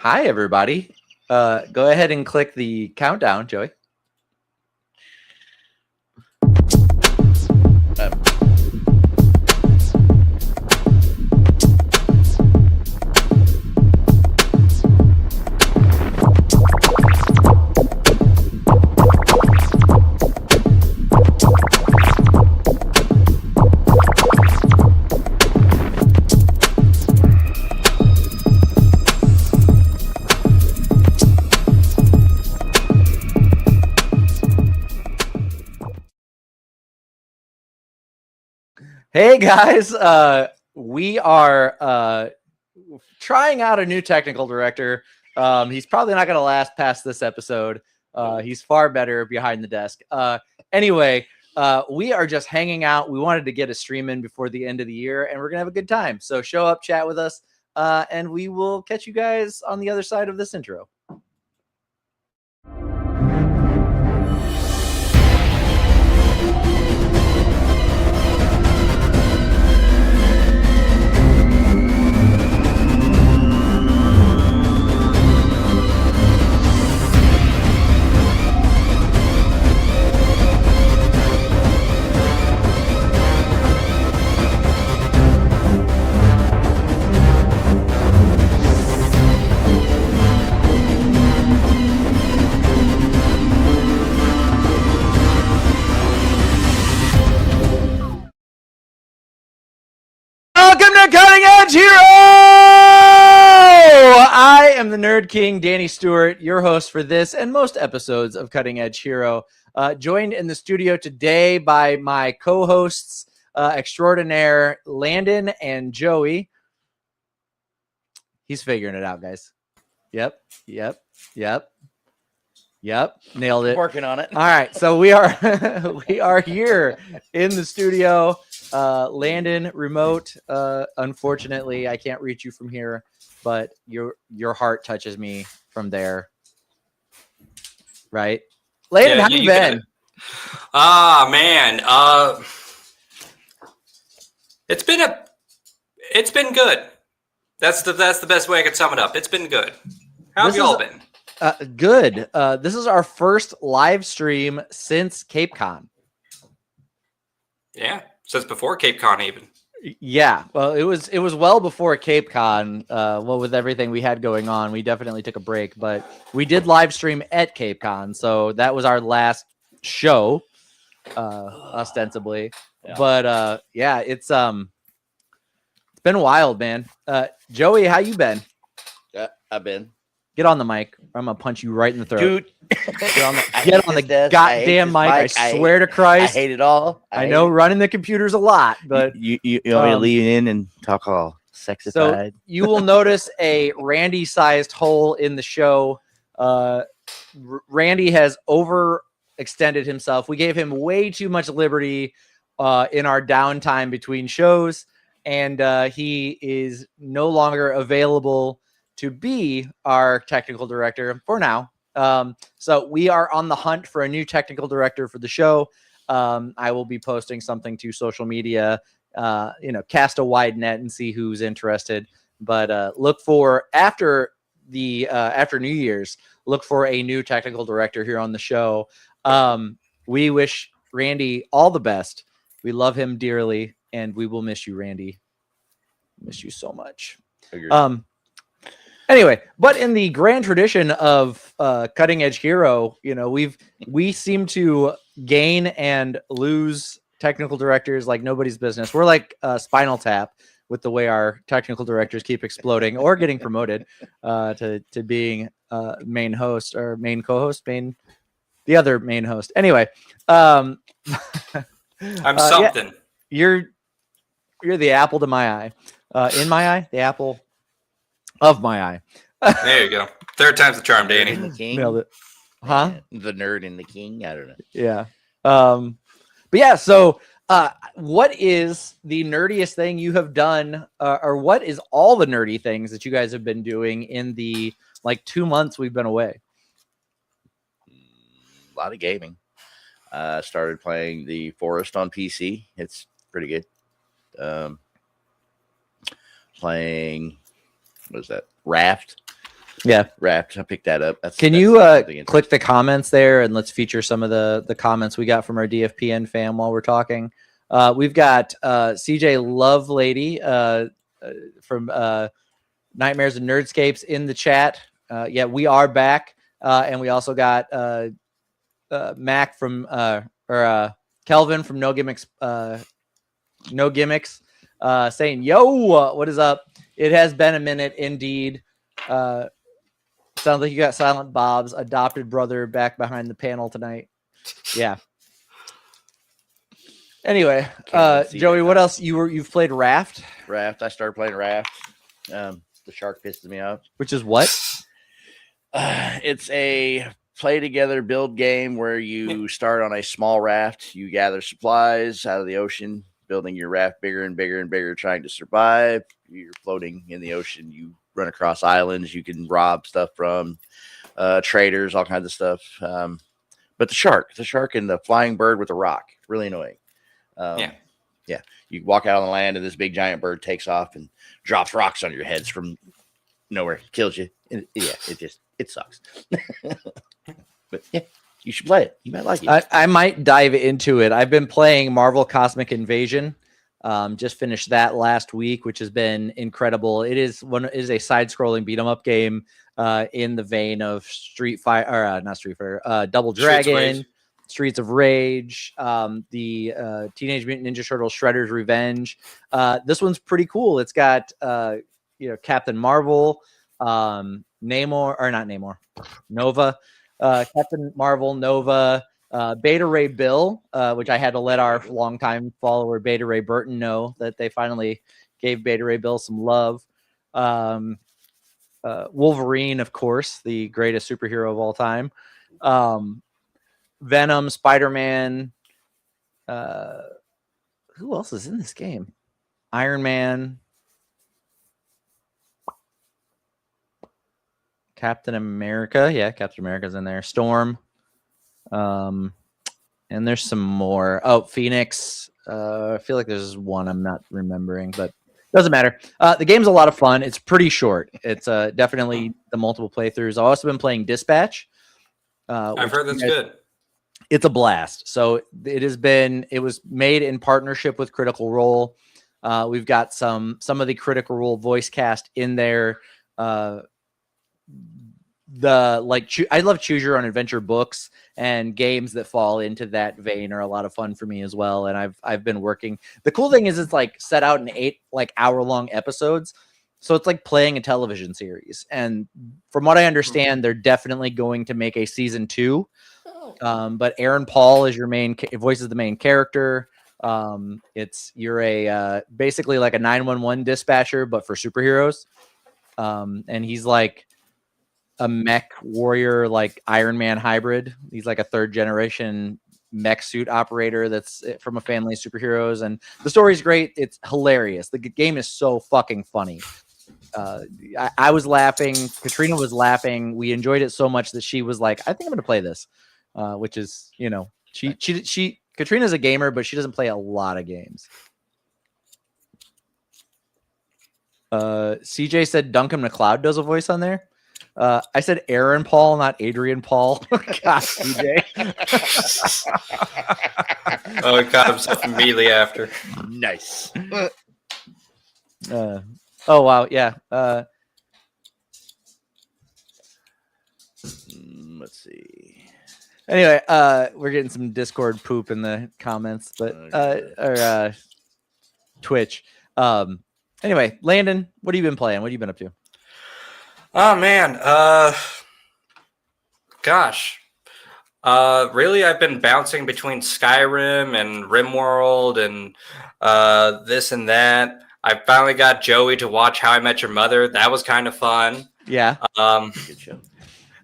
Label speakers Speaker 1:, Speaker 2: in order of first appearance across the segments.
Speaker 1: Hi, everybody. Go ahead and click the countdown, Joey. Hey guys, we are trying out a new technical director. He's probably not going to last past this episode. He's far better behind the desk. Anyway, we are just hanging out. We wanted to get a stream in before the end of the year, and we're going to have a good time. So show up, chat with us, and we will catch you guys on the other side of this intro. Welcome to Cutting Edge Hero! I am the Nerd King, Danny Stewart, your host for this and most episodes of Cutting Edge Hero. Joined in the studio today by my co-hosts extraordinaire, Landon and Joey. He's figuring it out, guys. Yep. Nailed it.
Speaker 2: Working on it.
Speaker 1: All right, so we are we are here in the studio. Landon, remote. Unfortunately, I can't reach you from here, but your heart touches me from there. Right, Landon, how you been?
Speaker 3: Man, it's been good. That's the best way I could sum it up. It's been good. How have y'all been?
Speaker 1: Good. This is our first live stream since Cape Con.
Speaker 3: Yeah, since before Cape Con even.
Speaker 1: Yeah, well, it was well before Cape Con. Well, with everything we had going on, we definitely took a break, but we did live stream at Cape Con, so that was our last show, ostensibly.
Speaker 2: Yeah.
Speaker 1: But yeah, it's been wild, man. Joey, how you been?
Speaker 2: I've been.
Speaker 1: Get on the mic. Or I'm gonna punch you right in the throat.
Speaker 2: Dude,
Speaker 1: Get on the goddamn mic. I swear to Christ.
Speaker 2: I hate it all.
Speaker 1: I know running the computer's a lot, but
Speaker 2: you want me to lean in and talk all sexified?
Speaker 1: So you will notice a Randy-sized hole in the show. Randy has overextended himself. We gave him way too much liberty in our downtime between shows, and he is no longer available to be our technical director for now. So we are on the hunt for a new technical director for the show. I will be posting something to social media, cast a wide net and see who's interested. But look for after New Year's, look for a new technical director here on the show. We wish Randy all the best. We love him dearly, and we will miss you, Randy. Miss you so much.
Speaker 2: Agreed.
Speaker 1: Anyway, but in the grand tradition of Cutting Edge Hero, we seem to gain and lose technical directors like nobody's business. We're like Spinal Tap with the way our technical directors keep exploding or getting promoted to being main host or main co-host, the other main host. Anyway,
Speaker 3: I'm something.
Speaker 1: Yeah, you're the apple to my eye. In my eye, the apple of my eye.
Speaker 3: There you go. Third time's the charm, Danny.
Speaker 2: The king.
Speaker 1: Nailed it. Huh?
Speaker 2: The nerd and the king. I don't know.
Speaker 1: Yeah. But yeah, so what is the nerdiest thing you have done, or what is all the nerdy things that you guys have been doing in the 2 months we've been away?
Speaker 2: A lot of gaming. Started playing The Forest on PC. It's pretty good. Playing, what is that? Raft.
Speaker 1: Yeah.
Speaker 2: Raft. I picked that up.
Speaker 1: Can
Speaker 2: that's
Speaker 1: you
Speaker 2: something
Speaker 1: click the comments there and let's feature some of the comments we got from our DFPN fam while we're talking. We've got CJ Lovelady from Nightmares and Nerdscapes in the chat. Yeah, we are back. And we also got Mac from Kelvin from No Gimmicks saying, yo, what is up? It has been a minute indeed. Sounds like you got Silent Bob's adopted brother back behind the panel tonight. Yeah. Anyway, Joey, what else? You've played Raft?
Speaker 2: Raft. I started playing Raft. The shark pisses me off.
Speaker 1: Which is what?
Speaker 2: It's a play together build game where you start on a small raft. You gather supplies out of the ocean, building your raft bigger and bigger and bigger, trying to survive. You're floating in the ocean. You run across islands you can rob stuff from, traders, all kinds of stuff. But the shark and the flying bird with the rock, really annoying. Yeah. You walk out on the land and this big giant bird takes off and drops rocks on your heads from nowhere, kills you. It sucks. But yeah, you should play it. You might like it.
Speaker 1: I might dive into it. I've been playing Marvel Cosmic Invasion. Just finished that last week, which has been incredible. It is a side-scrolling beat 'em up game in the vein of Double Dragon, Streets of Rage, the Teenage Mutant Ninja Turtles Shredder's Revenge. This one's pretty cool. It's got Captain Marvel, Nova, Captain Marvel, Nova, Beta Ray Bill, which I had to let our longtime follower Beta Ray Burton know that they finally gave Beta Ray Bill some love. Wolverine, of course, the greatest superhero of all time. Venom, Spider-Man. Who else is in this game? Iron Man. Captain America. Yeah, Captain America's in there. Storm. And there's some more. Oh, Phoenix. I feel like there's one I'm not remembering, but doesn't matter. The game's a lot of fun. It's pretty short. It's definitely the multiple playthroughs. I've also been playing Dispatch.
Speaker 3: I've heard that's good.
Speaker 1: It's a blast. So it was made in partnership with Critical Role. We've got some of the Critical Role voice cast in there. I love choose your own adventure books, and games that fall into that vein are a lot of fun for me as well. And I've been working. The cool thing is it's like set out in 8 hour-long episodes. So it's like playing a television series. And from what I understand, they're definitely going to make a season 2. But Aaron Paul is your voices the main character. You're basically like a 911 dispatcher, but for superheroes. And he's like a mech warrior, like Iron Man hybrid. He's like a 3rd generation mech suit operator that's from a family of superheroes. And the story's great. It's hilarious. The game is so fucking funny. I was laughing. Katrina was laughing. We enjoyed it so much that she was like, I think I'm going to play this, which is, Katrina's a gamer, but she doesn't play a lot of games. CJ said Duncan McLeod does a voice on there. I said Aaron Paul, not Adrian Paul. Gosh, CJ.
Speaker 3: Oh, he caught himself immediately after.
Speaker 2: Nice.
Speaker 1: Oh, wow. Yeah.
Speaker 2: Let's see.
Speaker 1: Anyway, we're getting some Discord poop in the comments, but or Twitch. Anyway, Landon, what have you been playing? What have you been up to?
Speaker 3: Oh man, gosh, really, I've been bouncing between Skyrim and RimWorld and this and that. I finally got Joey to watch How I Met Your Mother. That was kind of fun.
Speaker 1: Yeah.
Speaker 2: Good show.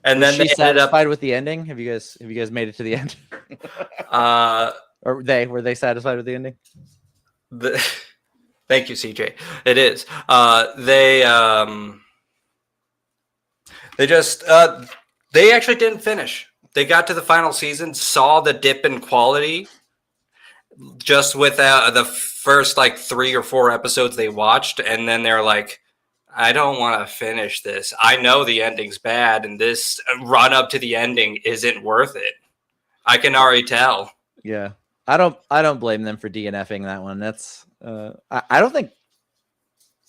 Speaker 3: And
Speaker 1: Was
Speaker 3: then
Speaker 1: she
Speaker 3: they ended
Speaker 1: satisfied
Speaker 3: up.
Speaker 1: with the ending? Have you guys made it to the end?
Speaker 3: Uh,
Speaker 1: Or were they satisfied with the ending?
Speaker 3: Thank you, CJ. It is. They actually didn't finish. They got to the final season, saw the dip in quality just with the first like 3 or 4 episodes they watched, and then they're like, I don't want to finish this. I know the ending's bad, and this run up to the ending isn't worth it. I can already tell.
Speaker 1: Yeah. I don't blame them for DNFing that one. That's I don't think.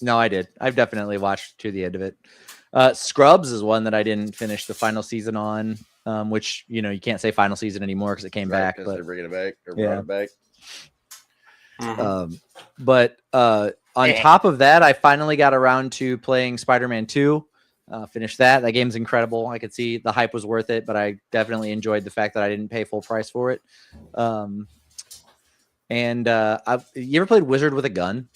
Speaker 1: No, I did. I've definitely watched to the end of it. Scrubs is one that I didn't finish the final season on, which you can't say final season anymore because it came back. But
Speaker 2: they're bringing it back or
Speaker 1: Yeah.
Speaker 2: brought it back.
Speaker 1: But on top of that, I finally got around to playing Spider-Man 2. Finished that. That game's incredible. I could see the hype was worth it, but I definitely enjoyed the fact that I didn't pay full price for it. You ever played Wizard with a Gun?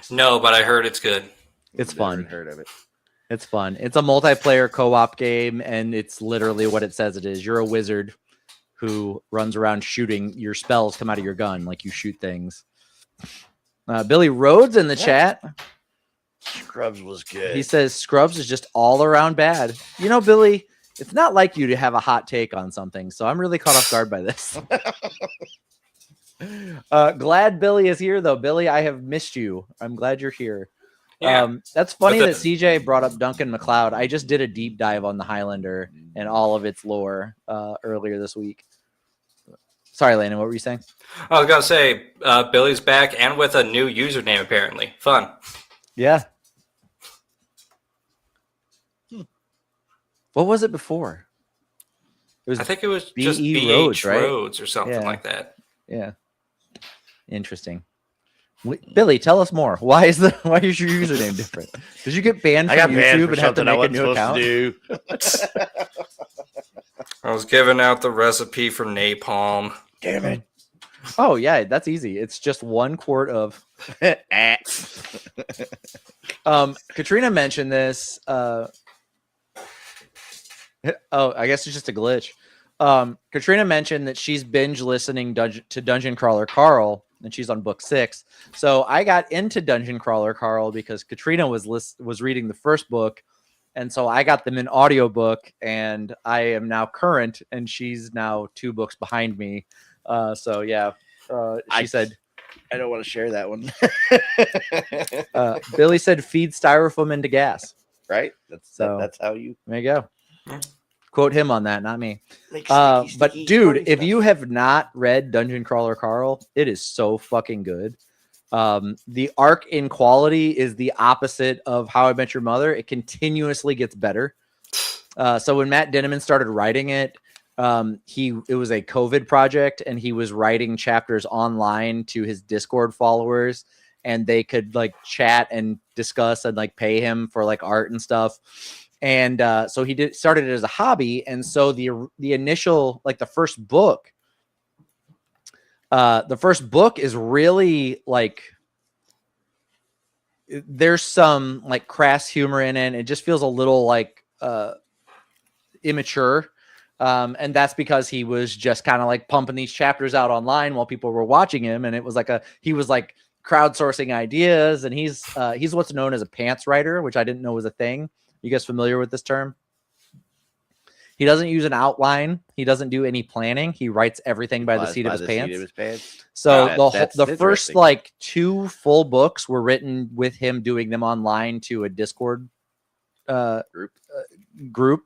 Speaker 3: No, but I heard it's good.
Speaker 1: It's
Speaker 2: Never
Speaker 1: fun.
Speaker 2: Heard of it?
Speaker 1: It's fun. It's a multiplayer co-op game, and it's literally what it says it is. You're a wizard who runs around shooting. Your spells come out of your gun, like you shoot things. Billy Rhodes in the chat.
Speaker 2: Scrubs was good.
Speaker 1: He says Scrubs is just all around bad. Billy, it's not like you to have a hot take on something, so I'm really caught off guard by this. Glad Billy is here, though. Billy, I have missed you. I'm glad you're here.
Speaker 3: Yeah.
Speaker 1: That's funny that CJ brought up Duncan MacLeod. I just did a deep dive on the Highlander and all of its lore earlier this week. Sorry, Landon, what were you saying?
Speaker 3: I was going to say, Billy's back and with a new username, apparently. Fun.
Speaker 1: Yeah. What was it before?
Speaker 3: I think it was
Speaker 1: BE
Speaker 3: just BH
Speaker 1: Rhodes, right?
Speaker 3: Rhodes or something
Speaker 1: Yeah.
Speaker 3: like that.
Speaker 1: Yeah. Interesting. Billy, tell us more. Why is your username different? Did you get banned
Speaker 2: I
Speaker 1: from
Speaker 2: got banned
Speaker 1: YouTube
Speaker 2: for
Speaker 1: and have to
Speaker 2: something I
Speaker 1: make a
Speaker 2: wasn't
Speaker 1: new
Speaker 2: supposed
Speaker 1: account?
Speaker 2: to do.
Speaker 3: I was giving out the recipe for napalm.
Speaker 2: Damn it.
Speaker 1: Oh yeah, that's easy. It's just 1 quart of. Katrina mentioned this. I guess it's just a glitch. Katrina mentioned that she's binge listening to Dungeon Crawler Carl, and she's on book 6. So I got into Dungeon Crawler Carl because Katrina was reading the first book, and so I got them in audiobook, and I am now current, and she's now 2 books behind me. So yeah, she said,
Speaker 2: I don't want to share that one.
Speaker 1: Billy said, feed styrofoam into gas.
Speaker 2: Right? That's how you
Speaker 1: There you go.
Speaker 3: Yeah.
Speaker 1: Quote him on that, not me.
Speaker 2: make
Speaker 1: But
Speaker 2: sticky,
Speaker 1: dude,
Speaker 2: funny
Speaker 1: if
Speaker 2: stuff.
Speaker 1: you have not read Dungeon Crawler Carl, it is so fucking good. The arc in quality is the opposite of How I Met Your Mother. It continuously gets better. So when Matt Dinneman started writing it, it was a COVID project, and he was writing chapters online to his Discord followers, and they could like chat and discuss and like pay him for like art and stuff. And so he started it as a hobby. And so the initial, like the first book is really like, there's some like crass humor in it. It just feels a little like immature. And that's because he was just kind of like pumping these chapters out online while people were watching him. And it was like he was like crowdsourcing ideas, and he's what's known as a pants writer, which I didn't know was a thing. You guys familiar with this term? He doesn't use an outline. He doesn't do any planning. He writes everything by the seat of his pants. So the first like 2 full books were written with him doing them online to a Discord group.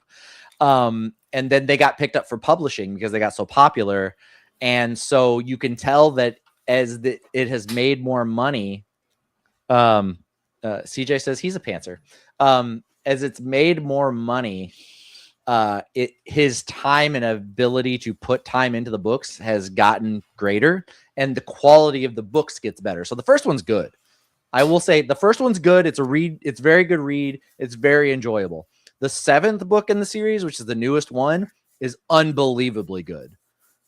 Speaker 1: And then they got picked up for publishing because they got so popular. And so you can tell that as it has made more money. CJ says he's a pantser. As it's made more money, his time and ability to put time into the books has gotten greater, and the quality of the books gets better. So the first one's good. I will say the first one's good. It's a read. It's very good read. It's very enjoyable. The 7th book in the series, which is the newest one, is unbelievably good.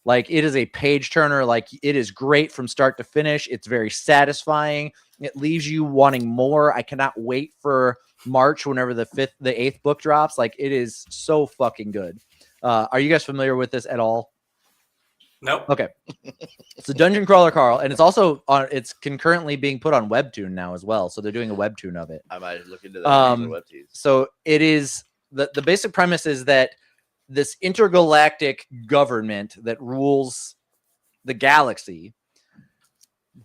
Speaker 1: Like, it is a page turner. Like, it is great from start to finish. It's very satisfying. It leaves you wanting more. I cannot wait for March whenever the 8th book drops. Like, it is so fucking good. Are you guys familiar with this at all?
Speaker 3: Nope.
Speaker 1: Okay. It's a Dungeon Crawler Carl, and it's also it's concurrently being put on Webtoon now as well. So they're doing a Webtoon of it.
Speaker 2: I might look into that.
Speaker 1: So it is the basic premise is that this intergalactic government that rules the galaxy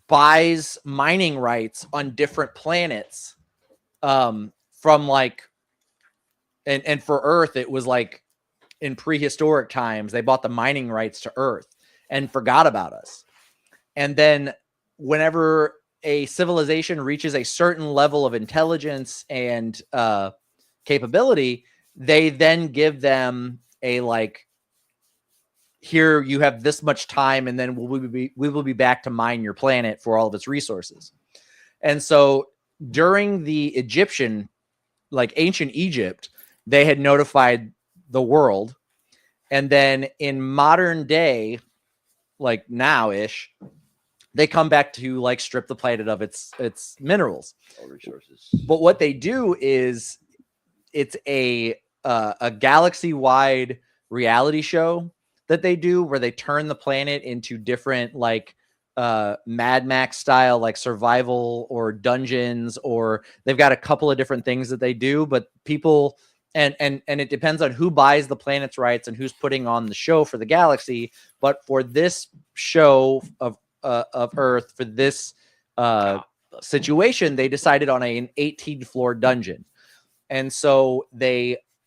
Speaker 1: buys mining rights on different planets from like, and for Earth, it was like in prehistoric times, they bought the mining rights to Earth and forgot about us. And then whenever a civilization reaches a certain level of intelligence and capability, they then give them a like, here you have this much time, and then we will be back to mine your planet for all of its resources. And so during the Egyptian, like ancient Egypt, they had notified the world. And then in modern day, like now-ish, they come back to like strip the planet of its minerals,
Speaker 2: All resources.
Speaker 1: But what they do is it's a galaxy-wide reality show that they do where they turn the planet into different like Mad Max style, like survival or dungeons, or they've got a couple of different things that they do, but people and it depends on who buys the planet's rights and who's putting on the show for the galaxy. But for this show of Earth, for this situation, they decided on an 18 floor dungeon. And so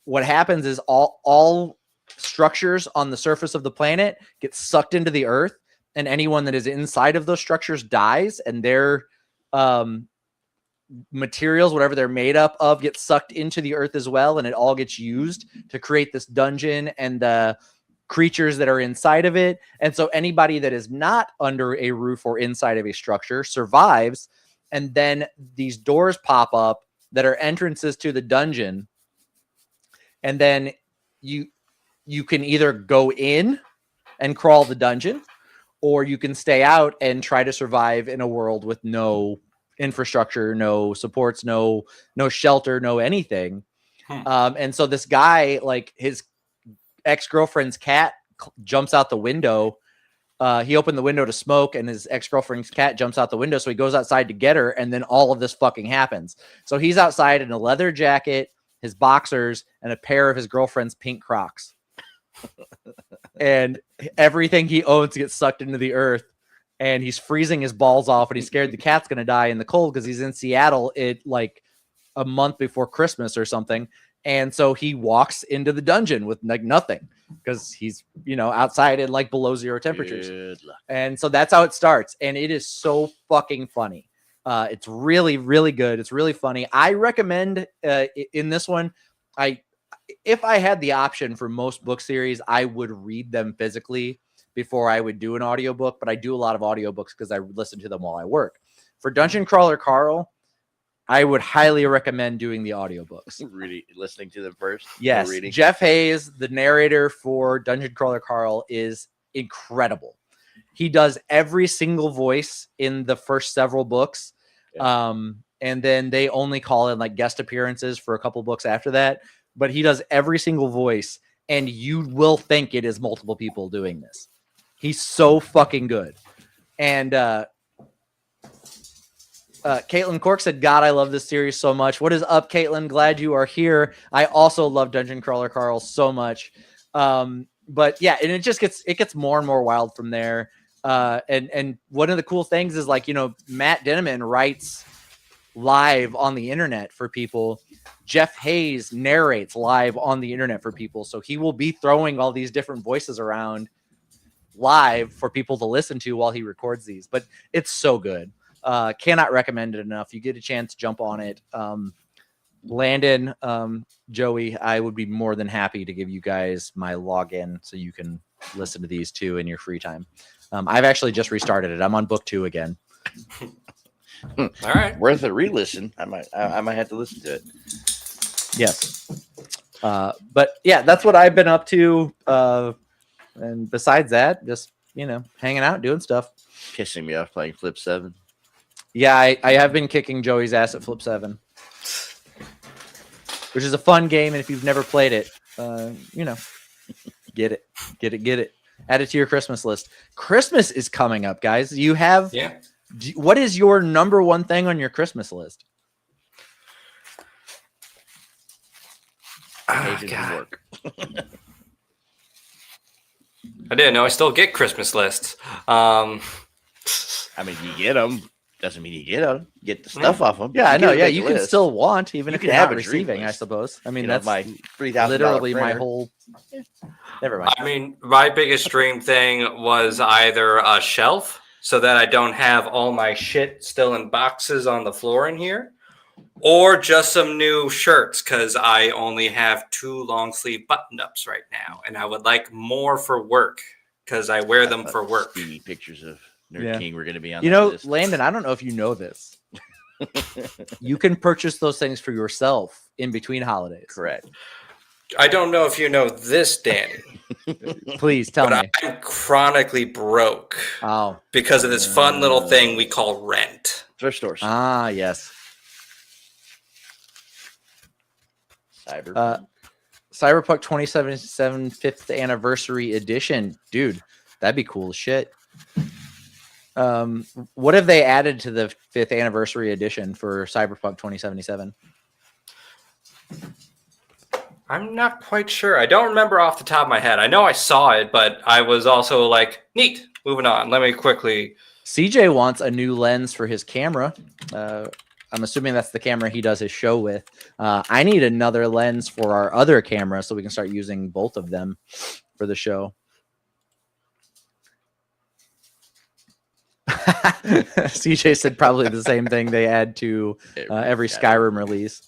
Speaker 1: what happens is all structures on the surface of the planet get sucked into the Earth, and anyone that is inside of those structures dies, and their materials, whatever they're made up of, get sucked into the Earth as well, and it all gets used to create this dungeon and the creatures that are inside of it. And so anybody that is not under a roof or inside of a structure survives, and then these doors pop up that are entrances to the dungeon, and then you can either go in and crawl the dungeon, or you can stay out and try to survive in a world with no infrastructure, no supports, no shelter, no anything. And so this guy, like his ex-girlfriend's cat jumps out the window. He opened the window to smoke, and his ex-girlfriend's cat jumps out the window. So he goes outside to get her, and then all of this fucking happens. So he's outside in a leather jacket, his boxers, and a pair of his girlfriend's pink Crocs. And everything he owns gets sucked into the Earth, and he's freezing his balls off, and he's scared the cat's going to die in the cold because he's in Seattle like a month before Christmas or something. And so he walks into the dungeon with like nothing because he's, outside in like below zero temperatures.
Speaker 2: Good luck.
Speaker 1: And so that's how it starts. And it is so fucking funny. It's really, really good. It's really funny. I recommend in this one, if I had the option for most book series, I would read them physically before I would do an audiobook, but I do a lot of audiobooks because I listen to them while I work. For Dungeon Crawler Carl, I would highly recommend doing the audiobooks.
Speaker 2: Really listening to them first.
Speaker 1: Yes. Jeff Hayes, the narrator for Dungeon Crawler Carl, is incredible. He does every single voice in the first several books. Yeah. And then they only call in like guest appearances for a couple books after that. But he does every single voice, and you will think it is multiple people doing this. He's so fucking good. And Caitlin Cork said, God, I love this series so much. What is up, Caitlin? Glad you are here. I also love Dungeon Crawler Carl so much. But yeah, and it gets more and more wild from there. And one of the cool things is like, Matt Denneman writes live on the internet for people. Jeff Hayes narrates live on the internet for people. So he will be throwing all these different voices around live for people to listen to while he records these. But it's so good. Cannot recommend it enough. You get a chance, jump on it. Landon, Joey, I would be more than happy to give you guys my login so you can listen to these too in your free time. I've actually just restarted it. I'm on book 2 again.
Speaker 3: All right.
Speaker 2: Worth a re-listen. I might have to listen to it.
Speaker 1: Yes. But yeah, that's what I've been up to. And besides that, just, hanging out, doing stuff.
Speaker 2: Kissing me off playing Flip 7.
Speaker 1: Yeah, I have been kicking Joey's ass at Flip 7, which is a fun game. And if you've never played it, get it. Add it to your Christmas list. Christmas is coming up, guys. You have, what is your number one thing on your Christmas list?
Speaker 2: Work.
Speaker 3: I didn't know I still get Christmas lists.
Speaker 2: I mean, you get them. Doesn't mean you get the stuff off them.
Speaker 1: Yeah, I know. Yeah, you can still want, even
Speaker 2: You
Speaker 1: if
Speaker 2: can
Speaker 1: you're
Speaker 2: have
Speaker 1: not
Speaker 2: a dream
Speaker 1: receiving, I
Speaker 2: list.
Speaker 1: suppose. I mean,
Speaker 2: You know,
Speaker 1: that's
Speaker 2: my $3,000
Speaker 1: literally my
Speaker 2: printer.
Speaker 1: whole. Never mind.
Speaker 3: I mean, my biggest dream thing was either a shelf so that I don't have all my shit still in boxes on the floor in here, or just some new shirts because I only have 2 long sleeve button ups right now, and I would like more for work because I wear them for work.
Speaker 2: Steamy pictures of Nerd
Speaker 1: Yeah.
Speaker 2: King were going to be on.
Speaker 1: You
Speaker 2: that
Speaker 1: know,
Speaker 2: list.
Speaker 1: Landon, I don't know if you know this. You can purchase those things for yourself in between holidays.
Speaker 2: Correct.
Speaker 3: I don't know if you know this, Danny,
Speaker 1: Please tell
Speaker 3: but
Speaker 1: me.
Speaker 3: I'm chronically broke
Speaker 1: Oh,
Speaker 3: because of this fun little thing we call rent.
Speaker 2: Thrift stores.
Speaker 1: yes.
Speaker 2: Cyberpunk.
Speaker 1: Cyberpunk 2077 5th anniversary edition. Dude, that'd be cool as shit. What have they added to the 5th anniversary edition for Cyberpunk 2077?
Speaker 3: I'm not quite sure. I don't remember off the top of my head. I know I saw it, but I was also like, neat. Moving on. Let me quickly.
Speaker 1: CJ wants a new lens for his camera. I'm assuming that's the camera he does his show with. I need another lens for our other camera so we can start using both of them for the show. CJ said probably the same thing they add to every Skyrim release.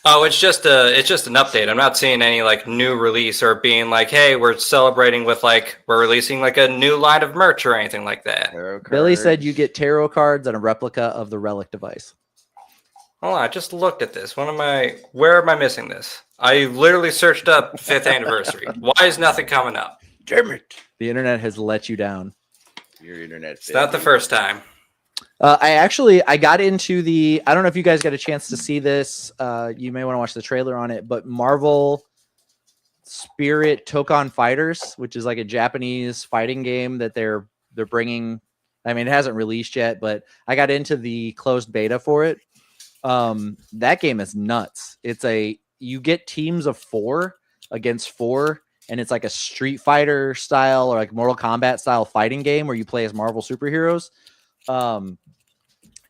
Speaker 3: Oh, it's just an update. I'm not seeing any like new release or being like, hey, we're celebrating with like we're releasing like a new line of merch or anything like that.
Speaker 1: Billy said you get tarot cards and a replica of the relic device.
Speaker 3: Hold on, I just looked at this. Where am I missing this? I literally searched up 5th anniversary. Why is nothing coming up?
Speaker 2: Damn it.
Speaker 1: The internet has let you down.
Speaker 2: Your internet.
Speaker 3: It's not the first time.
Speaker 1: I got into the, I don't know if you guys got a chance to see this. You may want to watch the trailer on it, but Marvel Spirit Tokon Fighters, which is like a Japanese fighting game that they're bringing. I mean, it hasn't released yet, but I got into the closed beta for it. That game is nuts. You get teams of 4 against 4, and it's like a Street Fighter style or like Mortal Kombat style fighting game where you play as Marvel superheroes.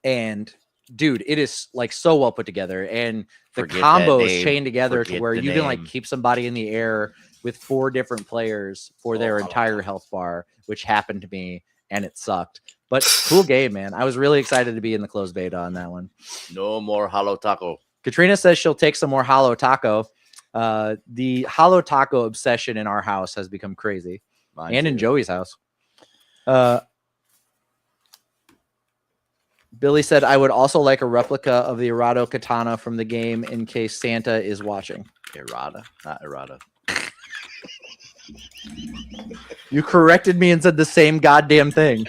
Speaker 1: And dude, it is like so well put together, and the combos chain together to where you can like keep somebody in the air with 4 different players for their entire health bar, which happened to me, and it sucked. But cool game, man. I was really excited to be in the closed beta on that one.
Speaker 2: No more Hollow Taco. Katrina
Speaker 1: says she'll take some more Hollow Taco. The Hollow Taco obsession in our house has become crazy. Mine and too. In Joey's house. Billy said, I would also like a replica of the Errata katana from the game in case Santa is watching.
Speaker 2: Errata, not errata.
Speaker 1: You corrected me and said the same goddamn thing.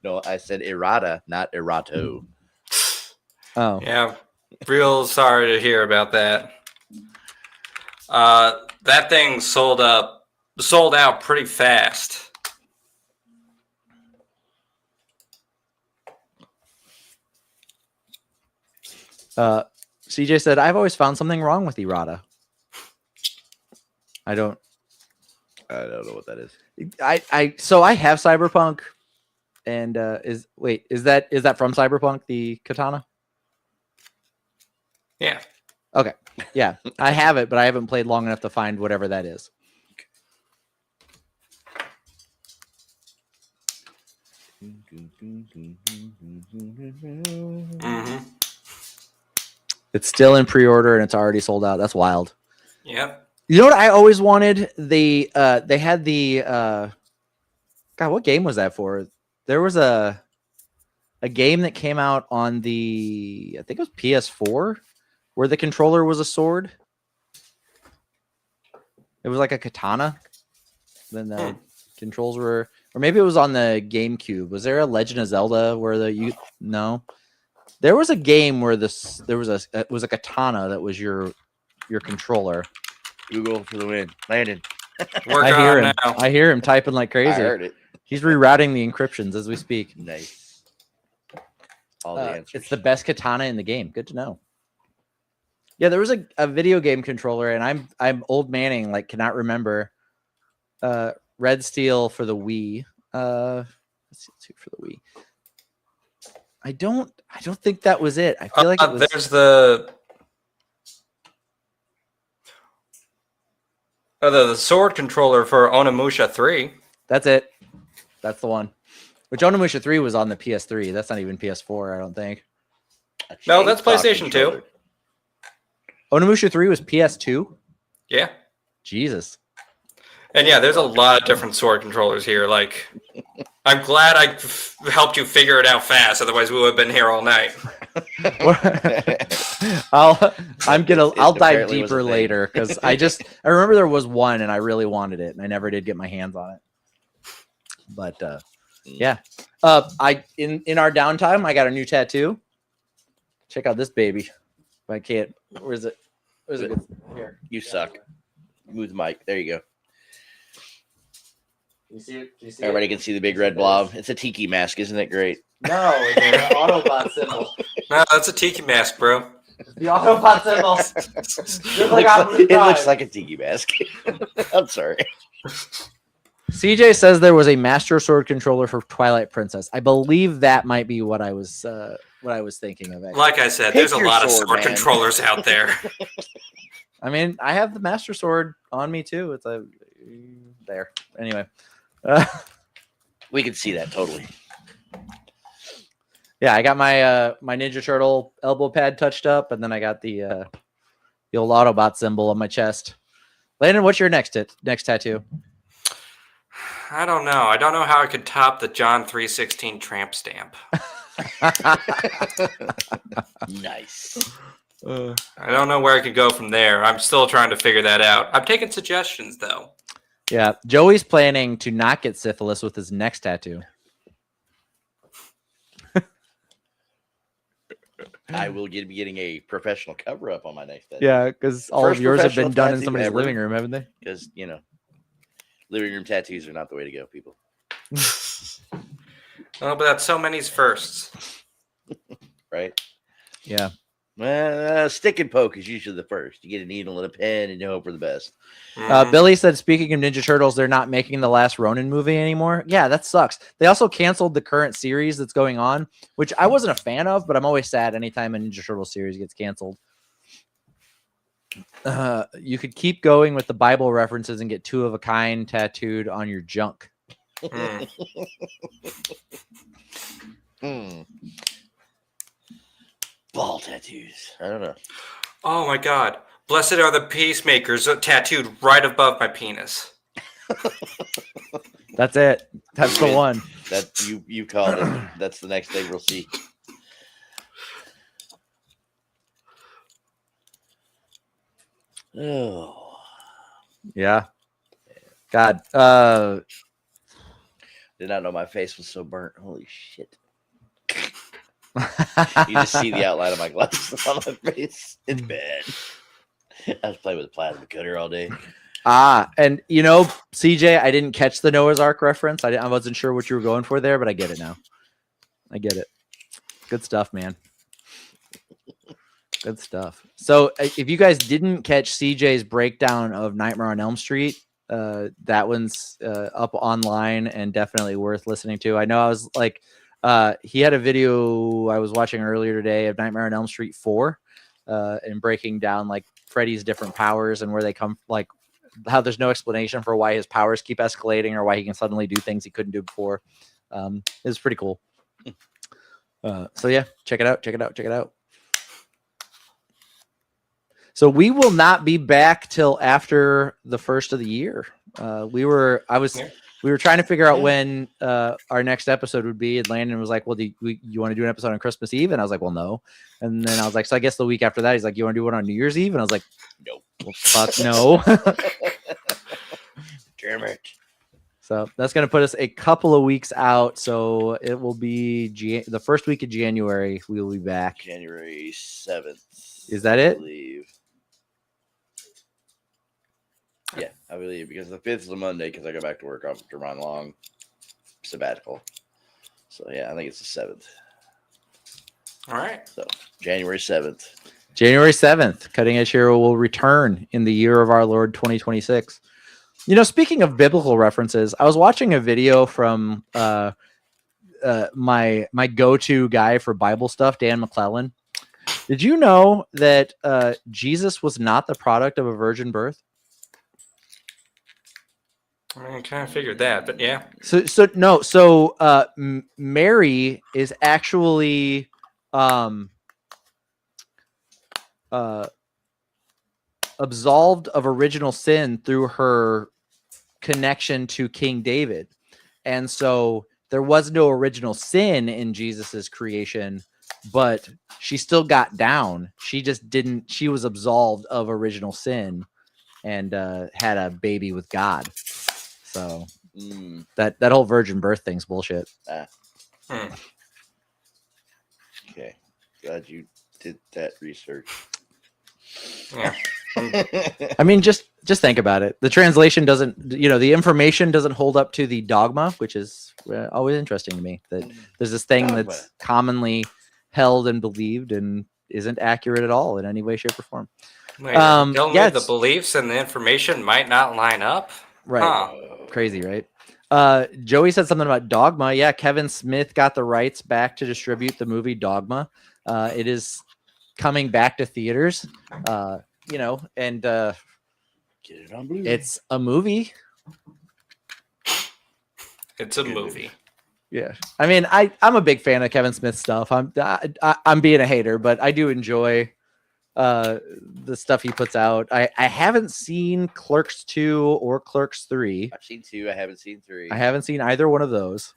Speaker 2: No, I said errata, not errato.
Speaker 1: Oh.
Speaker 3: Yeah. Real sorry to hear about that. That thing sold out pretty fast.
Speaker 1: CJ said, I've always found something wrong with Errata. I don't
Speaker 2: know what that is.
Speaker 1: So I have Cyberpunk, and is that from Cyberpunk, the katana?
Speaker 3: Yeah.
Speaker 1: Okay. Yeah, I have it, but I haven't played long enough to find whatever that is.
Speaker 3: Mm-hmm.
Speaker 1: It's still in pre-order and it's already sold out. That's wild.
Speaker 3: Yep.
Speaker 1: You know what I always wanted? They had the God, what game was that for? There was a game that came out on the, I think it was PS4, where the controller was a sword. It was like a katana. Then the controls were, or maybe it was on the GameCube. Was there a Legend of Zelda where no? There was a game where it was a katana that was your controller.
Speaker 2: Google for the win. Landon.
Speaker 1: I hear him. Now. I hear him typing like crazy. I
Speaker 2: heard it.
Speaker 1: He's rerouting the encryptions as we speak.
Speaker 2: Nice. All the answers.
Speaker 1: It's the best katana in the game. Good to know. Yeah, there was a video game controller, and I'm old manning, like cannot remember. Red Steel for the Wii. Let's see for the Wii. I don't think that was it. I feel like it was.
Speaker 3: There's the sword controller for Onimusha 3.
Speaker 1: That's it. That's the one. Which Onimusha 3 was on the PS3. That's not even PS4, I don't think.
Speaker 3: No, that's
Speaker 2: Chainsaw
Speaker 3: PlayStation
Speaker 2: controller.
Speaker 3: 2.
Speaker 1: Onimusha 3 was PS2?
Speaker 3: Yeah.
Speaker 1: Jesus.
Speaker 3: And yeah, there's a lot of different sword controllers here. Like, I'm glad I helped you figure it out fast. Otherwise, we would have been here all night.
Speaker 1: I'll
Speaker 2: It
Speaker 1: dive
Speaker 2: apparently was a
Speaker 1: deeper
Speaker 2: thing.
Speaker 1: later because I remember there was one and I really wanted it and I never did get my hands on it. But yeah. In our downtime, I got a new tattoo. Check out this baby. If I can't. Where's it? Here.
Speaker 2: You suck. Move the mic. There you go.
Speaker 1: You see it? Do you see
Speaker 2: Everybody
Speaker 1: it?
Speaker 2: can see the big red blob. It's a tiki mask, isn't it great?
Speaker 1: No, it's an Autobot symbol.
Speaker 3: No, that's a tiki mask, bro.
Speaker 1: The Autobot symbol.
Speaker 2: It looks like a tiki mask. I'm sorry.
Speaker 1: CJ says there was a Master Sword controller for Twilight Princess. I believe that might be what I was thinking of. Actually.
Speaker 3: Like I said,
Speaker 2: Pick
Speaker 3: there's a
Speaker 2: your
Speaker 3: lot of
Speaker 2: sword,
Speaker 3: sword
Speaker 2: man.
Speaker 3: controllers out there.
Speaker 1: I mean, I have the Master Sword on me too. It's there. Anyway.
Speaker 2: We can see that totally.
Speaker 1: Yeah, I got my my Ninja Turtle elbow pad touched up, and then I got the old Autobot symbol on my chest. Landon, what's your next tattoo?
Speaker 3: I don't know. I don't know how I could top the John 3:16 tramp stamp.
Speaker 2: Nice.
Speaker 3: I don't know where I could go from there. I'm still trying to figure that out. I'm taking suggestions though.
Speaker 1: Yeah, Joey's planning to not get syphilis with his next tattoo.
Speaker 2: I will be getting a professional cover up on my next tattoo.
Speaker 1: Yeah, because all
Speaker 2: First
Speaker 1: of yours have been
Speaker 2: professional
Speaker 1: done in
Speaker 2: tattoo
Speaker 1: somebody's
Speaker 2: ever.
Speaker 1: living room, haven't they?
Speaker 2: Because, living room tattoos are not the way to go, people.
Speaker 3: Oh, but that's so many's firsts.
Speaker 2: Right?
Speaker 1: Yeah.
Speaker 2: Stick and poke is usually the first. You get a needle and a pen and you hope for the best.
Speaker 3: Mhm.
Speaker 1: Billy said, speaking of Ninja Turtles, they're not making the last Ronin movie anymore. Yeah, that sucks. They also canceled the current series that's going on, which I wasn't a fan of, but I'm always sad anytime a Ninja Turtle series gets canceled. You could keep going with the Bible references and get two of a kind tattooed on your junk.
Speaker 3: Mm.
Speaker 2: Hmm. Ball tattoos. I don't know.
Speaker 3: Oh my God. Blessed are the peacemakers tattooed right above my penis.
Speaker 1: That's it. That's the
Speaker 2: Win.
Speaker 1: one.
Speaker 2: That you called it. That's the next thing we'll see. Oh.
Speaker 1: Yeah. God.
Speaker 2: Did not know my face was so burnt. Holy shit. You just see the outline of my glasses on my face. It's bad. I was playing with a plasma cutter all day.
Speaker 1: And CJ, I didn't catch the Noah's Ark reference. I wasn't sure what you were going for there, but I get it now. I get it. Good stuff, man. Good stuff. So if you guys didn't catch CJ's breakdown of Nightmare on Elm Street, that one's up online and definitely worth listening to. I know I was like, he had a video I was watching earlier today of Nightmare on Elm Street 4 and breaking down like Freddy's different powers and where they come, like how there's no explanation for why his powers keep escalating or why he can suddenly do things he couldn't do before. It was pretty cool. So yeah, check it out. Check it out. Check it out. So we will not be back till after the first of the year. We were trying to figure out when our next episode would be, and Landon was like, "Well, you want to do an episode on Christmas Eve?" And I was like, "Well, no." And then I was like, "So I guess the week after that." He's like, "You want to do one on New Year's Eve?" And I was like,
Speaker 2: Nope.
Speaker 1: "Well, fuck no."
Speaker 2: Damn it.
Speaker 1: So that's going to put us a couple of weeks out. So it will be the first week of January. We will be back.
Speaker 2: January 7th.
Speaker 1: Is that it?
Speaker 2: I believe. Yeah, I believe because the 5th is a Monday because I go back to work after my long sabbatical. So yeah, I think it's the 7th.
Speaker 3: All right.
Speaker 2: So January 7th.
Speaker 1: January 7th, Cutting Edge Hero will return in the year of our Lord 2026. Speaking of biblical references, I was watching a video from my go-to guy for Bible stuff, Dan McClellan. Did you know that Jesus was not the product of a virgin birth?
Speaker 3: I mean, I kind of figured that, but yeah.
Speaker 1: So Mary is actually absolved of original sin through her connection to King David. And so there was no original sin in Jesus's creation, but she still got down. She just didn't, she was absolved of original sin and had a baby with God. So that whole virgin birth thing's bullshit.
Speaker 2: Okay. Glad you did that research.
Speaker 3: Yeah.
Speaker 1: I mean, just think about it. The translation doesn't, the information doesn't hold up to the dogma, which is always interesting to me. That there's this thing that's commonly held and believed and isn't accurate at all in any way, shape, or form.
Speaker 3: Wait, tell me the beliefs and the information might not line up.
Speaker 1: Right.
Speaker 3: Huh.
Speaker 1: Crazy, right? Joey said something about Dogma. Yeah, Kevin Smith got the rights back to distribute the movie Dogma. It is coming back to theaters. And
Speaker 2: Get it on Blu-ray.
Speaker 1: it's a movie.
Speaker 3: It's a movie.
Speaker 1: Yeah, I mean, I'm a big fan of Kevin Smith stuff. I'm being a hater, but I do enjoy the stuff he puts out. I haven't seen Clerks 2 or Clerks 3.
Speaker 2: I've seen 2. I haven't seen 3.
Speaker 1: I haven't seen either one of those.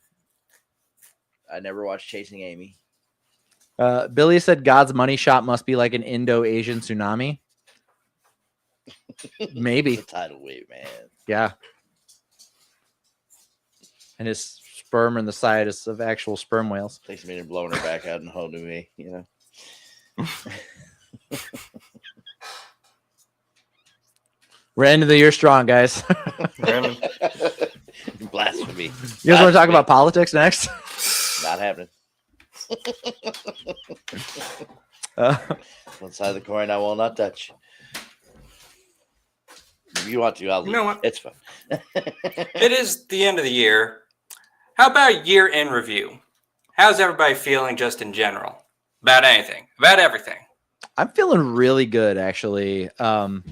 Speaker 2: I never watched Chasing Amy.
Speaker 1: Billy said God's money shot must be like an Indo-Asian tsunami. Maybe.
Speaker 2: It's a tidal wave, man.
Speaker 1: Yeah. And his sperm in the side is of actual sperm whales.
Speaker 2: Takes me to blowing her back out in a whole new way,
Speaker 1: We're ending the year strong, guys.
Speaker 2: Blasphemy.
Speaker 1: You guys want to talk about politics next?
Speaker 2: Not happening. One side of the coin I will not touch. If you want to, I'll leave.
Speaker 3: You know what?
Speaker 2: It's fun.
Speaker 3: It is the end of the year. How about year-end review? How's everybody feeling just in general? About anything? About everything?
Speaker 1: I'm feeling really good, actually. I'm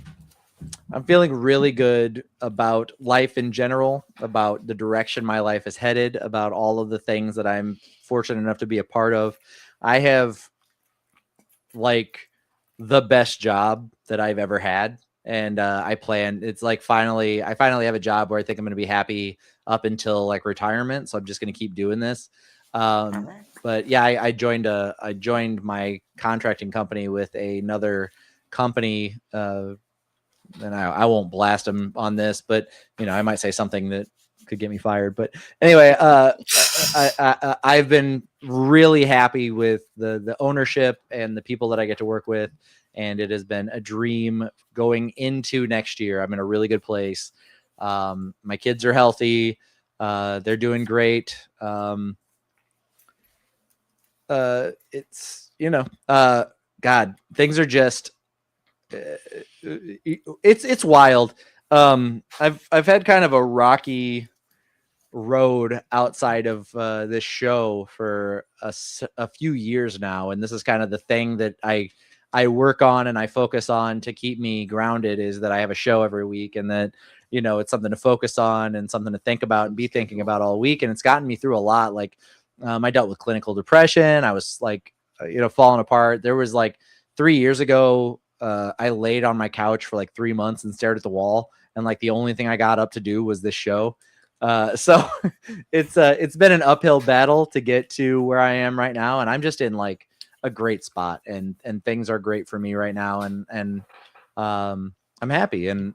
Speaker 1: feeling really good about life in general, about the direction my life is headed, about all of the things that I'm fortunate enough to be a part of. I have like the best job that I've ever had. And I finally have a job where I think I'm going to be happy up until like retirement. So I'm just going to keep doing this. But yeah, I joined my contracting company with another company. And I won't blast them on this, but I might say something that could get me fired. But anyway, I've been really happy with the ownership and the people that I get to work with. And it has been a dream going into next year. I'm in a really good place. My kids are healthy. They're doing great. It's, God, things are just, it's wild. I've had kind of a rocky road outside of this show for a few years now. And this is kind of the thing that I work on and I focus on to keep me grounded, is that I have a show every week, and that, it's something to focus on and something to think about and be thinking about all week. And it's gotten me through a lot. Like, I dealt with clinical depression. I was like, falling apart. There was like 3 years ago, I laid on my couch for like 3 months and stared at the wall. And like, the only thing I got up to do was this show. So it's been an uphill battle to get to where I am right now. And I'm just in like a great spot, and things are great for me right now. And I'm happy, and,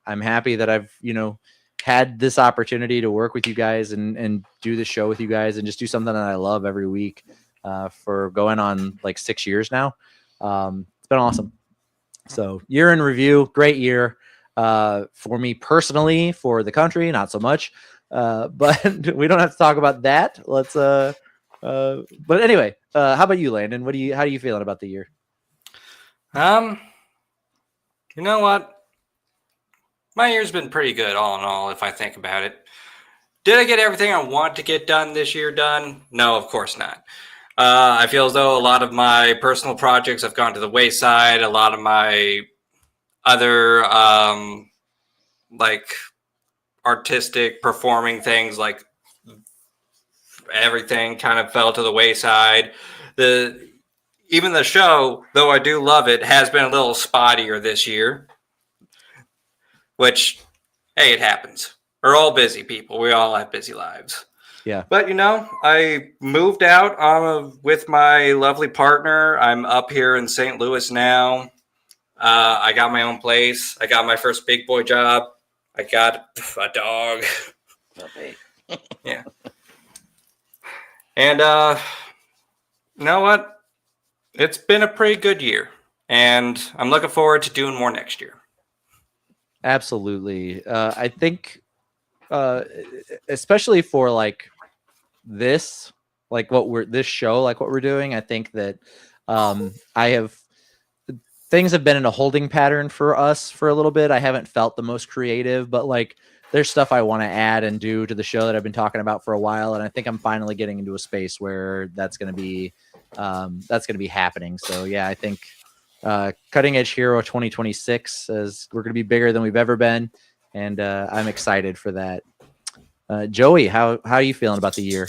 Speaker 1: I'm happy that I've, had this opportunity to work with you guys and do the show with you guys and just do something that I love every week, for going on like 6 years now. It's been awesome. So year in review, great year, for me personally, for the country, not so much. But we don't have to talk about that. Let's, but anyway, how about you, Landon? How are you feeling about the year?
Speaker 3: You know what? My year's been pretty good all in all, if I think about it. Did I get everything I want to get done this year done? No, of course not. I feel as though a lot of my personal projects have gone to the wayside. A lot of my other like artistic performing things, like everything kind of fell to the wayside. Even the show, though I do love it, has been a little spottier this year, which, hey, it happens. We're all busy people. We all have busy lives.
Speaker 1: Yeah.
Speaker 3: But, I moved out with my lovely partner. I'm up here in St. Louis now. I got my own place. I got my first big boy job. I got a dog. Yeah. And you know what? It's been a pretty good year. And I'm looking forward to doing more next year.
Speaker 1: Absolutely. I think, especially for like this, like this show, like what we're doing, I think that things have been in a holding pattern for us for a little bit. I haven't felt the most creative, but like there's stuff I want to add and do to the show that I've been talking about for a while. And I think I'm finally getting into a space where that's going to be happening. So yeah, I think Cutting Edge Hero 2026 is we're going to be bigger than we've ever been. And I'm excited for that. Joey, how are you feeling about the year?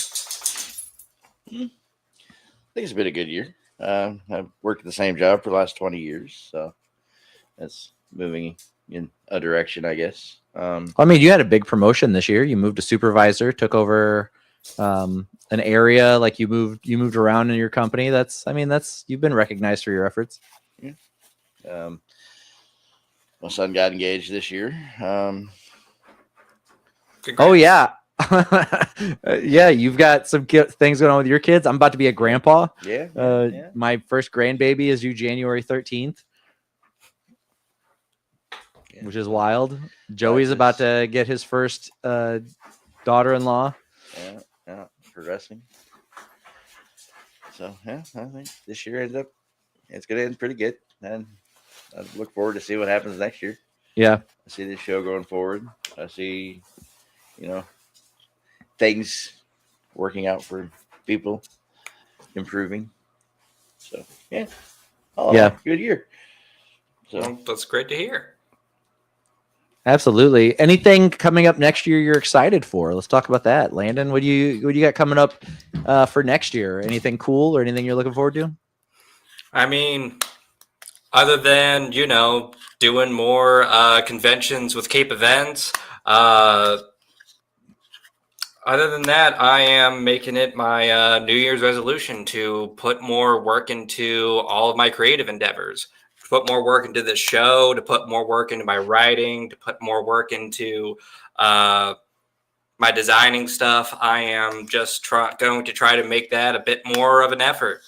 Speaker 2: I think it's been a good year. I've worked the same job for the last 20 years, so that's moving in a direction, I guess.
Speaker 1: I mean, you had a big promotion this year. You moved to supervisor, took over an area, like you moved around in your company. You've been recognized for your efforts.
Speaker 2: Yeah. My son got engaged this year.
Speaker 1: Oh yeah. Yeah, you've got some things going on with your kids. I'm about to be a grandpa.
Speaker 2: Yeah.
Speaker 1: My first grandbaby is due January 13th, which is wild. Joey's about to get his first daughter-in-law.
Speaker 2: Yeah, progressing. So yeah, I think this year it's gonna end pretty good, and I look forward to see what happens next year.
Speaker 1: Yeah,
Speaker 2: I see this show going forward. I see, things working out for people, improving. So yeah, good year. So
Speaker 3: Well, that's great to hear.
Speaker 1: absolutely. Anything coming up next year you're excited for? Let's talk about that. Landon, what do you got coming up for next year? Anything cool or anything you're looking forward to?
Speaker 3: I mean, other than, doing more conventions with Cape Events, other than that, I am making it my New Year's resolution to put more work into all of my creative endeavors, to put more work into this show, to put more work into my writing, to put more work into my designing stuff. I am just going to try to make that a bit more of an effort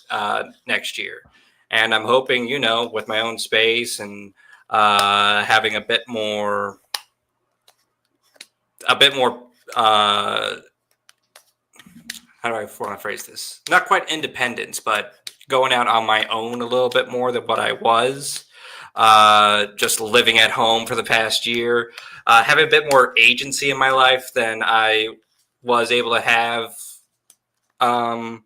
Speaker 3: next year. And I'm hoping, with my own space and having a bit more how do I want to phrase this? Not quite independence, but going out on my own a little bit more than what I was. Just living at home for the past year, having a bit more agency in my life than I was able to have. I'm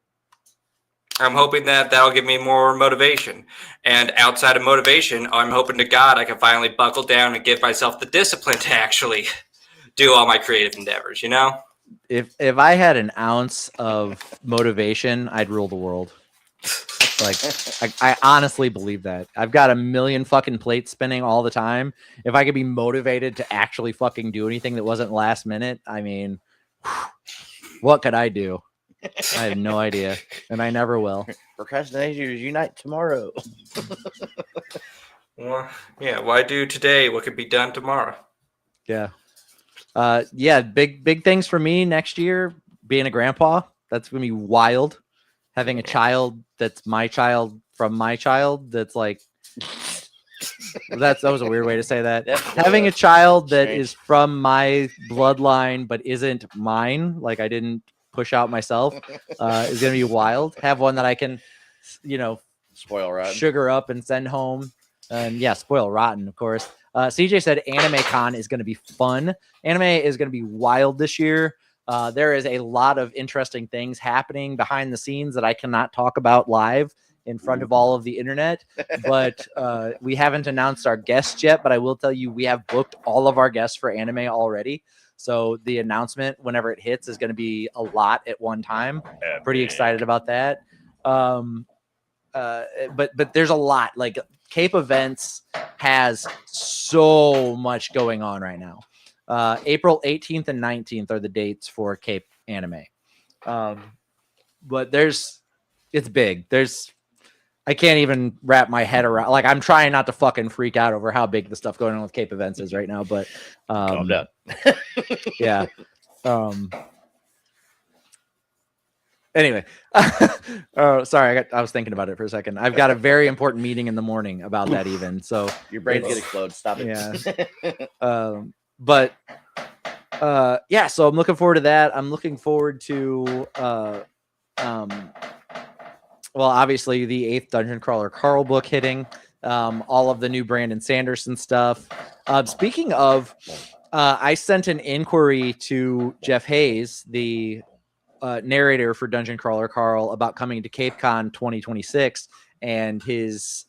Speaker 3: hoping that'll give me more motivation. And outside of motivation, I'm hoping to God I can finally buckle down and give myself the discipline to actually do all my creative endeavors,
Speaker 1: If I had an ounce of motivation, I'd rule the world. Like, I honestly believe that. I've got a million fucking plates spinning all the time. If I could be motivated to actually fucking do anything that wasn't last minute, I mean, what could I do? I have no idea, and I never will.
Speaker 2: procrastinators unite tomorrow.
Speaker 3: Well, yeah, why do today what could be done tomorrow?
Speaker 1: Yeah. Big things for me next year. Being a grandpa, that's gonna be wild. Having a child that's my child from my child. That's like that was a weird way to say that. Having a child that is from my bloodline but isn't mine, like I didn't push out myself, is gonna be wild. Have one that I can,
Speaker 2: Spoil rotten.
Speaker 1: sugar up and send home. And yeah, spoil rotten, of course. CJ said Anime Con is going to be fun. Anime is going to be wild this year. There is a lot of interesting things happening behind the scenes that I cannot talk about live in front of all of the internet, but we haven't announced our guests yet, but I will tell you, we have booked all of our guests for anime already. So the announcement, whenever it hits, is going to be a lot at one time. Pretty excited about that. But there's a lot. Like Cape Events has so much going on right now. April 18th and 19th are the dates for Cape Anime. But it's big. I can't even wrap my head around. Like, I'm trying not to fucking freak out over how big the stuff going on with Cape Events is right now. But
Speaker 2: Calm down.
Speaker 1: yeah. Anyway, sorry, I was thinking about it for a second. I've got a very important meeting in the morning about that even. So
Speaker 2: Your brain's gonna explode. Stop it.
Speaker 1: Yeah. Yeah, so I'm looking forward to that. I'm looking forward to well, obviously the 8th Dungeon Crawler Carl book hitting, all of the new Brandon Sanderson stuff. Speaking of, I sent an inquiry to Jeff Hayes, the narrator for Dungeon Crawler Carl, about coming to Cape Con 2026, and his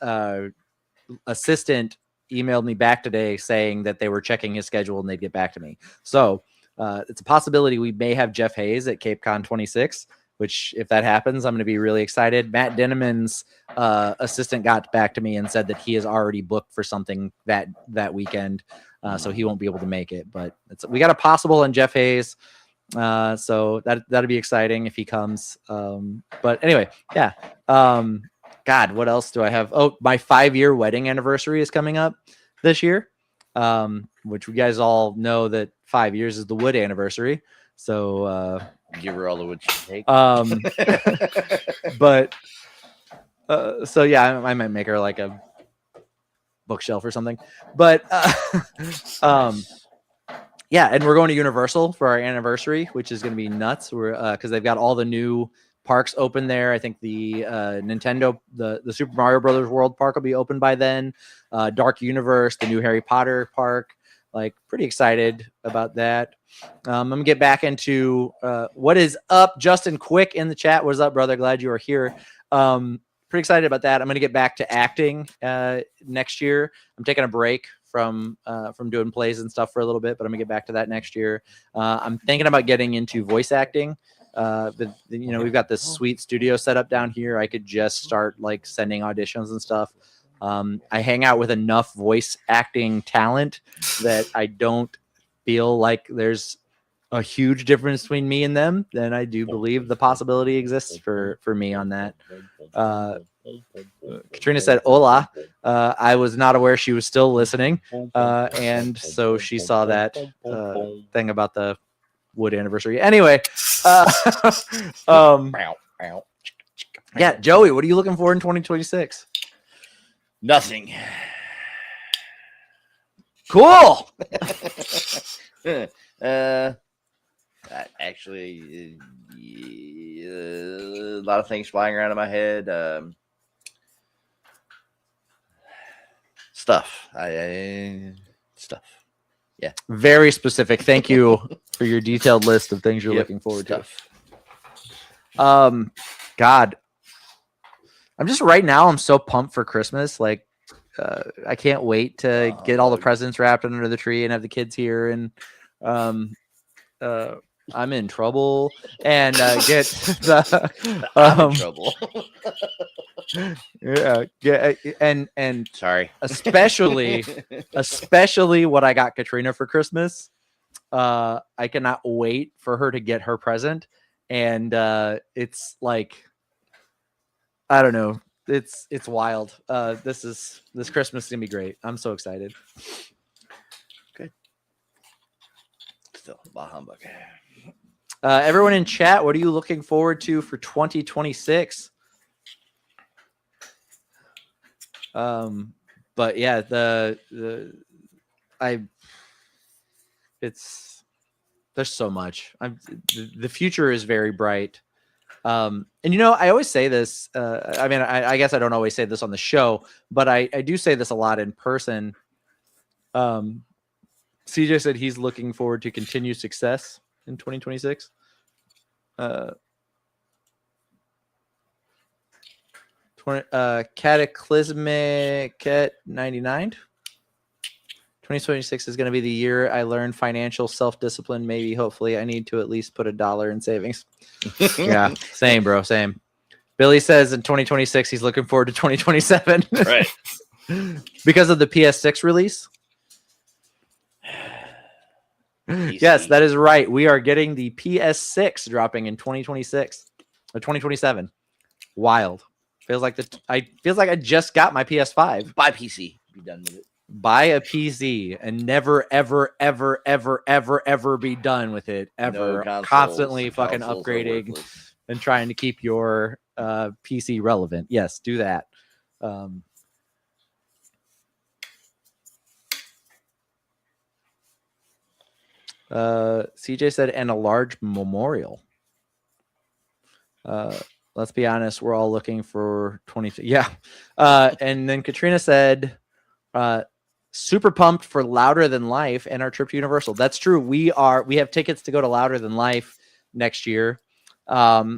Speaker 1: assistant emailed me back today saying that they were checking his schedule and they'd get back to me. So it's a possibility we may have Jeff Hayes at Cape Con 26, which if that happens, I'm going to be really excited. Matt Denneman's assistant got back to me and said that he is already booked for something that weekend. So he won't be able to make it, but we got a possible on Jeff Hayes. So that'll be exciting if he comes. But anyway, yeah. God, what else do I have? Oh, my 5-year wedding anniversary is coming up this year, which we guys all know that 5 years is the Wood anniversary. So
Speaker 2: give her all the wood she take.
Speaker 1: But so yeah, I might make her like a bookshelf or something. But yeah, and we're going to Universal for our anniversary, which is going to be nuts. We're because they've got all the new parks open there. I think the Nintendo, the Super Mario Brothers World Park will be open by then. Dark Universe, the new Harry Potter park. Like, pretty excited about that. I'm gonna get back into what is up. Justin Quick in the chat. What is up, brother? Glad you are here. Pretty excited about that. I'm gonna get back to acting next year. I'm taking a break from doing plays and stuff for a little bit, but I'm gonna get back to that next year. I'm thinking about getting into voice acting. But you know, we've got this sweet studio set up down here. I could just start like sending auditions and stuff. I hang out with enough voice acting talent that I don't feel like there's a huge difference between me and them. Then I do believe the possibility exists for me on that. Katrina said, "Hola." I was not aware she was still listening. And so she saw that thing about the Wood anniversary. Anyway, yeah, Joey, what are you looking for in 2026?
Speaker 2: Nothing.
Speaker 1: Cool.
Speaker 2: Actually, a lot of things flying around in my head. Stuff. Stuff. Yeah.
Speaker 1: Very specific. Thank you for your detailed list of things you're looking forward to. God, I'm just right now, I'm so pumped for Christmas. Like, I can't wait to get all the presents wrapped under the tree and have the kids here. And I'm in trouble and get the
Speaker 2: I'm in trouble.
Speaker 1: yeah, and
Speaker 2: Sorry.
Speaker 1: especially what I got Katrina for Christmas. I cannot wait for her to get her present. And it's like, I don't know. It's wild. This Christmas is gonna be great. I'm so excited.
Speaker 2: Good. Still, bah humbug.
Speaker 1: Everyone in chat, what are you looking forward to for 2026? But yeah, there's so much. The future is very bright. And you know, I always say this. I mean, I guess I don't always say this on the show, but I do say this a lot in person. CJ said he's looking forward to continued success in 2026. Cataclysmic at 99. 2026 is going to be the year I learn financial self-discipline. Maybe, hopefully, I need to at least put $1 in savings. Yeah, same, bro, same. Billy says in 2026 he's looking forward to 2027.
Speaker 2: Right.
Speaker 1: Because of the PS6 release. Yes, that is right. We are getting the PS6 dropping in 2026 or 2027. Wild. Feels like I just got my PS5.
Speaker 2: Buy PC. Be done with it.
Speaker 1: Buy a PC and never, ever, ever, ever, ever, ever be done with it. Ever.
Speaker 2: No consoles.
Speaker 1: Constantly fucking
Speaker 2: Consoles are
Speaker 1: upgrading
Speaker 2: worthless.
Speaker 1: and trying to keep your PC relevant. Yes, do that. CJ said, and a large memorial. Let's be honest, we're all looking for 20. Yeah. And then Katrina said, super pumped for Louder Than Life and our trip to Universal. That's true. We have tickets to go to Louder Than Life next year.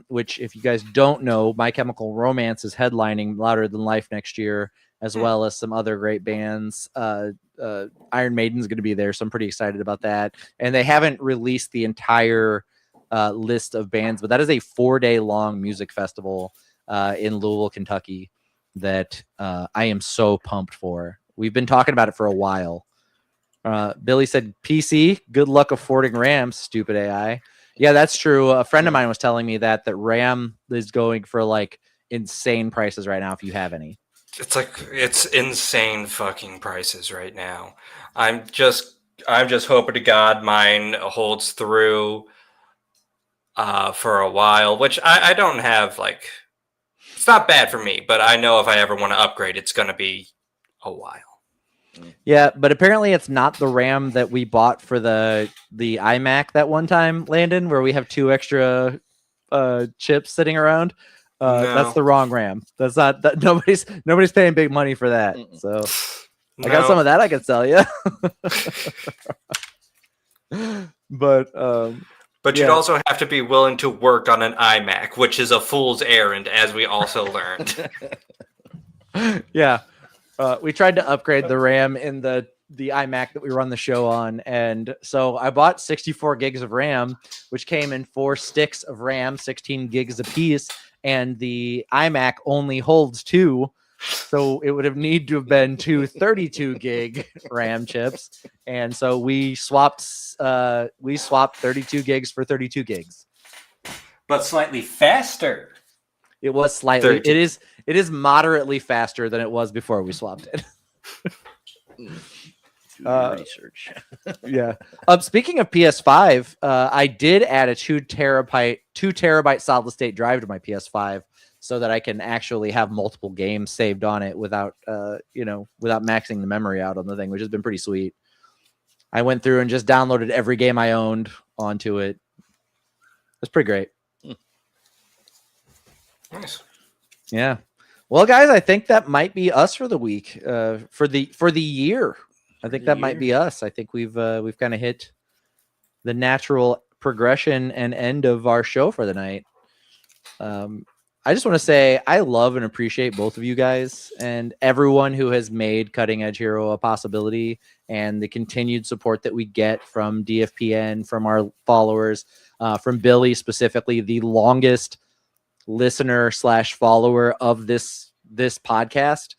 Speaker 1: Which, if you guys don't know, My Chemical Romance is headlining Louder Than Life next year, as well as some other great bands. Iron Maiden's going to be there, so I'm pretty excited about that. And they haven't released the entire list of bands, but that is a 4-day long music festival in Louisville, Kentucky that I am so pumped for. We've been talking about it for a while. Billy said, PC, good luck affording RAM, stupid AI. Yeah, that's true. A friend of mine was telling me that RAM is going for like insane prices right now if you have any.
Speaker 3: It's insane fucking prices right now. I'm just hoping to God mine holds through for a while, which I don't have, like, it's not bad for me, but I know if I ever want to upgrade, it's going to be a while.
Speaker 1: Yeah, but apparently it's not the RAM that we bought for the iMac that one time, Landon, where we have 2 extra chips sitting around.
Speaker 3: No.
Speaker 1: That's the wrong RAM. That's not that. Nobody's paying big money for that. So I got some of that I could sell you. But
Speaker 3: you'd also have to be willing to work on an iMac, which is a fool's errand, as we also learned.
Speaker 1: Yeah. We tried to upgrade the RAM in the iMac that we run the show on. And so I bought 64 gigs of RAM, which came in 4 sticks of RAM, 16 gigs a piece. And the iMac only holds 2. So it would have need to have been 2 32 gig RAM chips. And so we swapped 32 gigs for 32 gigs.
Speaker 3: But slightly faster.
Speaker 1: It was slightly.
Speaker 3: 32.
Speaker 1: It is moderately faster than it was before we swapped it.
Speaker 2: Research.
Speaker 1: Yeah. Speaking of PS5, I did add a 2 terabyte solid state drive to my PS5 so that I can actually have multiple games saved on it without maxing the memory out on the thing, which has been pretty sweet. I went through and just downloaded every game I owned onto it. That's pretty great.
Speaker 3: Nice.
Speaker 1: Yeah. Well, guys, I think that might be us for the week. For the year. I think that might be us. I think we've kind of hit the natural progression and end of our show for the night. I just want to say I love and appreciate both of you guys and everyone who has made Cutting Edge Hero a possibility, and the continued support that we get from DFPN, from our followers, from Billy specifically, the longest listener / follower of this podcast.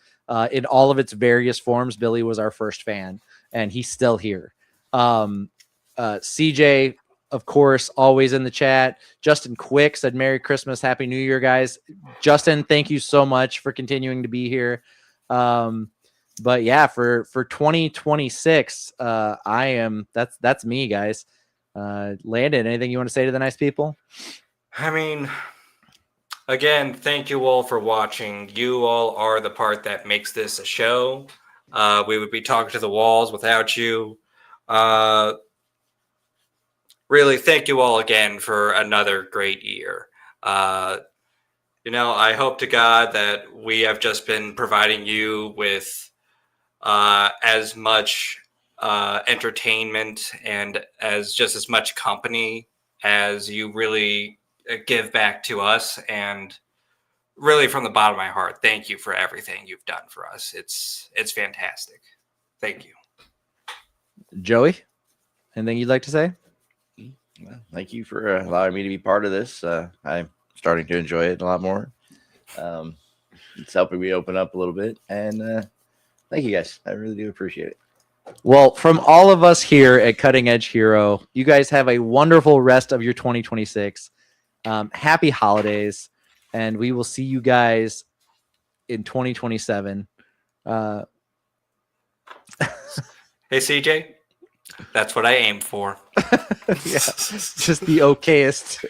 Speaker 1: In all of its various forms, Billy was our first fan, and he's still here. CJ, of course, always in the chat. Justin Quick said, Merry Christmas, Happy New Year, guys. Justin, thank you so much for continuing to be here. But yeah, for 2026, that's me, guys. Landon, anything you want to say to the nice people?
Speaker 3: I mean, again, thank you all for watching. You all are the part that makes this a show. We would be talking to the walls without you. Really, thank you all again for another great year. I hope to God that we have just been providing you with as much entertainment and as much company as you really give back to us. And really, from the bottom of my heart, thank you for everything you've done for us. It's fantastic. Thank you.
Speaker 1: Joey, anything you'd like to say?
Speaker 2: Well, thank you for allowing me to be part of this. I'm starting to enjoy it a lot more. It's helping me open up a little bit, and thank you guys. I really do appreciate it.
Speaker 1: Well, from all of us here at Cutting Edge Hero, you guys have a wonderful rest of your 2026. Happy holidays, and we will see you guys in 2027.
Speaker 3: Hey, CJ, that's what I aim for.
Speaker 1: Yeah, just the okayest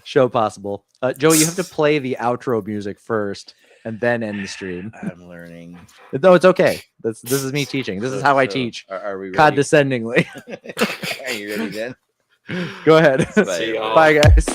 Speaker 1: show possible. Joey, you have to play the outro music first and then end the stream.
Speaker 2: I'm learning.
Speaker 1: No, it's okay. This is me teaching. This is how I teach.
Speaker 2: Are we ready?
Speaker 1: Condescendingly.
Speaker 2: Are you ready then?
Speaker 1: Go ahead.
Speaker 2: Bye.
Speaker 3: See y'all.
Speaker 1: Bye, guys.